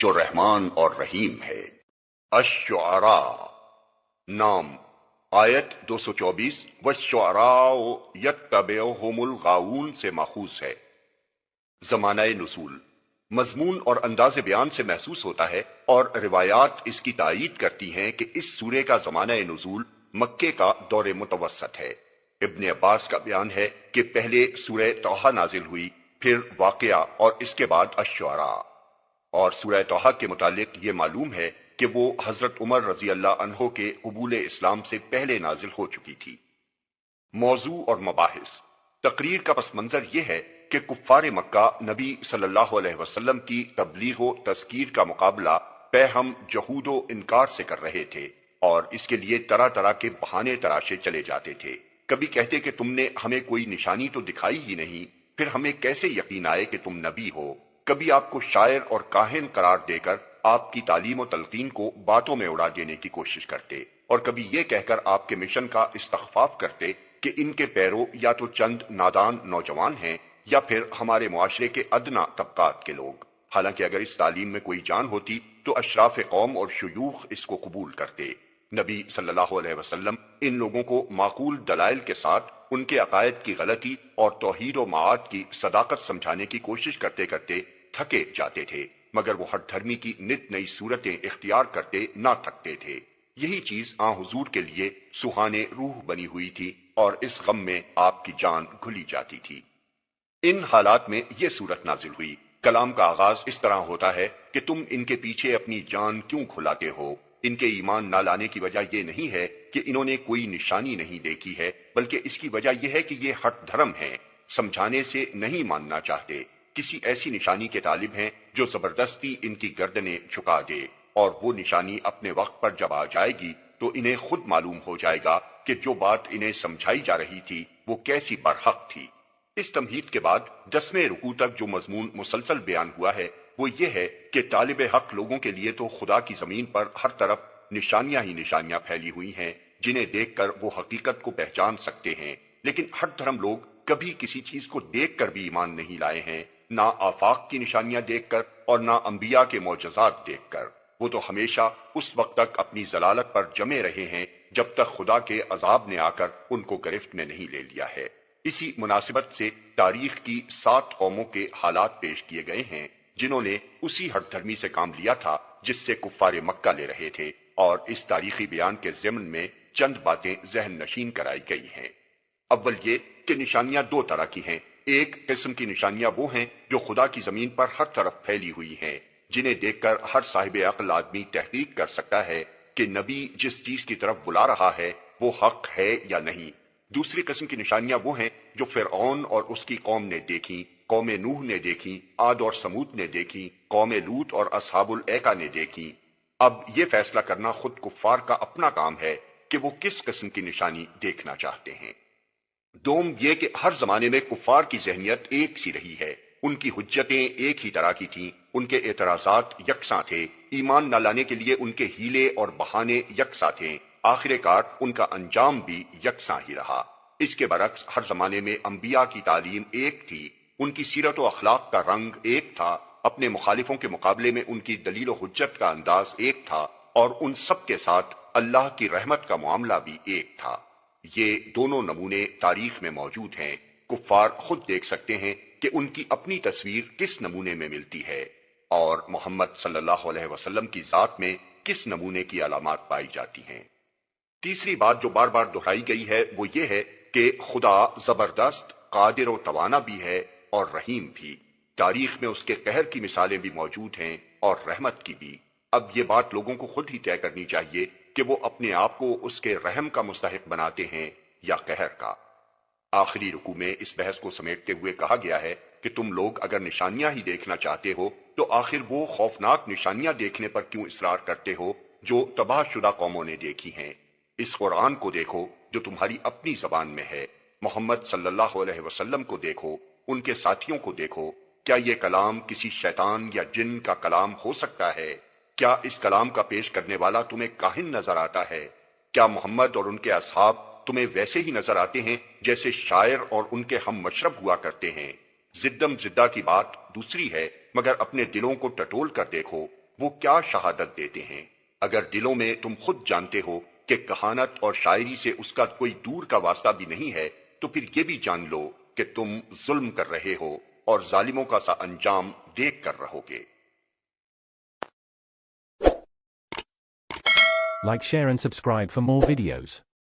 جو رحمان اور رحیم ہے۔ الشعراء نام آیت 224 والشعراء یتبعہم الغاوون سے ماخوذ ہے۔ زمانہ نزول مضمون اور انداز بیان سے محسوس ہوتا ہے اور روایات اس کی تائید کرتی ہیں کہ اس سورے کا زمانہ نزول مکے کا دور متوسط ہے۔ ابن عباس کا بیان ہے کہ پہلے سورہ طٰہٰ نازل ہوئی، پھر واقعہ اور اس کے بعد الشعراء۔ اور سورہ طٰہٰ کے متعلق یہ معلوم ہے کہ وہ حضرت عمر رضی اللہ عنہ کے قبول اسلام سے پہلے نازل ہو چکی تھی۔ موضوع اور مباحث تقریر کا پس منظر یہ ہے کہ کفار مکہ نبی صلی اللہ علیہ وسلم کی تبلیغ و تذکیر کا مقابلہ پیہم جہود و انکار سے کر رہے تھے، اور اس کے لیے طرح طرح کے بہانے تراشے چلے جاتے تھے۔ کبھی کہتے کہ تم نے ہمیں کوئی نشانی تو دکھائی ہی نہیں، پھر ہمیں کیسے یقین آئے کہ تم نبی ہو؟ کبھی آپ کو شاعر اور کاہن قرار دے کر آپ کی تعلیم و تلقین کو باتوں میں اڑا دینے کی کوشش کرتے، اور کبھی یہ کہہ کر آپ کے مشن کا استخفاف کرتے کہ ان کے پیرو یا تو چند نادان نوجوان ہیں یا پھر ہمارے معاشرے کے ادنا طبقات کے لوگ۔ حالانکہ اگر اس تعلیم میں کوئی جان ہوتی تو اشراف قوم اور شیوخ اس کو قبول کرتے۔ نبی صلی اللہ علیہ وسلم ان لوگوں کو معقول دلائل کے ساتھ ان کے عقائد کی غلطی اور توحید و معاد کی صداقت سمجھانے کی کوشش کرتے کرتے تھکے جاتے تھے، مگر وہ ہر دھرمی کی نت نئی صورتیں اختیار کرتے نہ تھکتے تھے۔ یہی چیز حضور کے لیے سہانے روح بنی ہوئی تھی، اور اس غم میں آپ کی جان گھلی جاتی تھی۔ ان حالات میں یہ صورت نازل ہوئی۔ کلام کا آغاز اس طرح ہوتا ہے کہ تم ان کے پیچھے اپنی جان کیوں کھلاتے ہو؟ ان کے ایمان نہ لانے کی وجہ یہ نہیں ہے کہ انہوں نے کوئی نشانی نہیں دیکھی ہے، بلکہ اس کی وجہ یہ ہے کہ یہ ہٹ دھرم ہیں، سمجھانے سے نہیں ماننا چاہتے، کسی ایسی نشانی کے طالب ہیں جو زبردستی ان کی گردنیں جھکا دے، اور وہ نشانی اپنے وقت پر جب آ جائے گی تو انہیں خود معلوم ہو جائے گا کہ جو بات انہیں سمجھائی جا رہی تھی وہ کیسی برحق تھی۔ اس تمہید کے بعد 10ویں رکوع تک جو مضمون مسلسل بیان ہوا ہے وہ یہ ہے کہ طالب حق لوگوں کے لیے تو خدا کی زمین پر ہر طرف نشانیاں ہی نشانیاں پھیلی ہوئی ہیں جنہیں دیکھ کر وہ حقیقت کو پہچان سکتے ہیں، لیکن ہر دھرم لوگ کبھی کسی چیز کو دیکھ کر بھی ایمان نہیں لائے ہیں، نہ آفاق کی نشانیاں دیکھ کر اور نہ انبیاء کے معجزات دیکھ کر۔ وہ تو ہمیشہ اس وقت تک اپنی ضلالت پر جمے رہے ہیں جب تک خدا کے عذاب نے آ کر ان کو گرفت میں نہیں لے لیا ہے۔ اسی مناسبت سے تاریخ کی 7 قوموں کے حالات پیش کیے گئے ہیں جنہوں نے اسی ہٹ دھرمی سے کام لیا تھا جس سے کفار مکہ لے رہے تھے، اور اس تاریخی بیان کے ضمن میں چند باتیں ذہن نشین کرائی گئی ہیں۔ اول یہ کہ نشانیاں 2 طرح کی ہیں۔ ایک قسم کی نشانیاں وہ ہیں جو خدا کی زمین پر ہر طرف پھیلی ہوئی ہیں، جنہیں دیکھ کر ہر صاحب عقل آدمی تحقیق کر سکتا ہے کہ نبی جس چیز کی طرف بلا رہا ہے وہ حق ہے یا نہیں۔ دوسری قسم کی نشانیاں وہ ہیں جو فرعون اور اس کی قوم نے دیکھیں، قوم نوح نے دیکھیں، عاد اور سمود نے دیکھیں، قوم لوط اور اصحاب الایکا نے دیکھیں۔ اب یہ فیصلہ کرنا خود کفار کا اپنا کام ہے کہ وہ کس قسم کی نشانی دیکھنا چاہتے ہیں۔ دوم یہ کہ ہر زمانے میں کفار کی ذہنیت ایک سی رہی ہے، ان کی حجتیں ایک ہی طرح کی تھیں، ان کے اعتراضات یکساں تھے، ایمان نہ لانے کے لیے ان کے ہیلے اور بہانے یکساں تھے، آخر کار ان کا انجام بھی یکساں ہی رہا۔ اس کے برعکس ہر زمانے میں انبیاء کی تعلیم ایک تھی، ان کی سیرت و اخلاق کا رنگ ایک تھا، اپنے مخالفوں کے مقابلے میں ان کی دلیل و حجت کا انداز ایک تھا، اور ان سب کے ساتھ اللہ کی رحمت کا معاملہ بھی ایک تھا۔ یہ دونوں نمونے تاریخ میں موجود ہیں، کفار خود دیکھ سکتے ہیں کہ ان کی اپنی تصویر کس نمونے میں ملتی ہے، اور محمد صلی اللہ علیہ وسلم کی ذات میں کس نمونے کی علامات پائی جاتی ہیں۔ تیسری بات جو بار بار دہرائی گئی ہے وہ یہ ہے کہ خدا زبردست، قادر و توانا بھی ہے اور رحیم بھی۔ تاریخ میں اس کے قہر کی مثالیں بھی موجود ہیں اور رحمت کی بھی۔ اب یہ بات لوگوں کو خود ہی طے کرنی چاہیے کہ وہ اپنے آپ کو اس کے رحم کا مستحق بناتے ہیں یا قہر کا۔ آخری رکوع میں اس بحث کو سمیٹتے ہوئے کہا گیا ہے کہ تم لوگ اگر نشانیاں ہی دیکھنا چاہتے ہو تو آخر وہ خوفناک نشانیاں دیکھنے پر کیوں اصرار کرتے ہو جو تباہ شدہ قوموں نے دیکھی ہیں؟ اس قرآن کو دیکھو جو تمہاری اپنی زبان میں ہے، محمد صلی اللہ علیہ وسلم کو دیکھو، ان کے ساتھیوں کو دیکھو۔ کیا یہ کلام کسی شیطان یا جن کا کلام ہو سکتا ہے؟ کیا اس کلام کا پیش کرنے والا تمہیں کاہن نظر آتا ہے؟ کیا محمد اور ان کے اصحاب تمہیں ویسے ہی نظر آتے ہیں جیسے شاعر اور ان کے ہم مشرب ہوا کرتے ہیں؟ زدم زدہ کی بات دوسری ہے، مگر اپنے دلوں کو ٹٹول کر دیکھو، وہ کیا شہادت دیتے ہیں؟ اگر دلوں میں تم خود جانتے ہو کہ کہانت اور شاعری سے اس کا کوئی دور کا واسطہ بھی نہیں ہے، تو پھر یہ بھی جان لو کہ تم ظلم کر رہے ہو اور ظالموں کا سا انجام دیکھ کر رہو گے۔ Like, share and subscribe for more videos.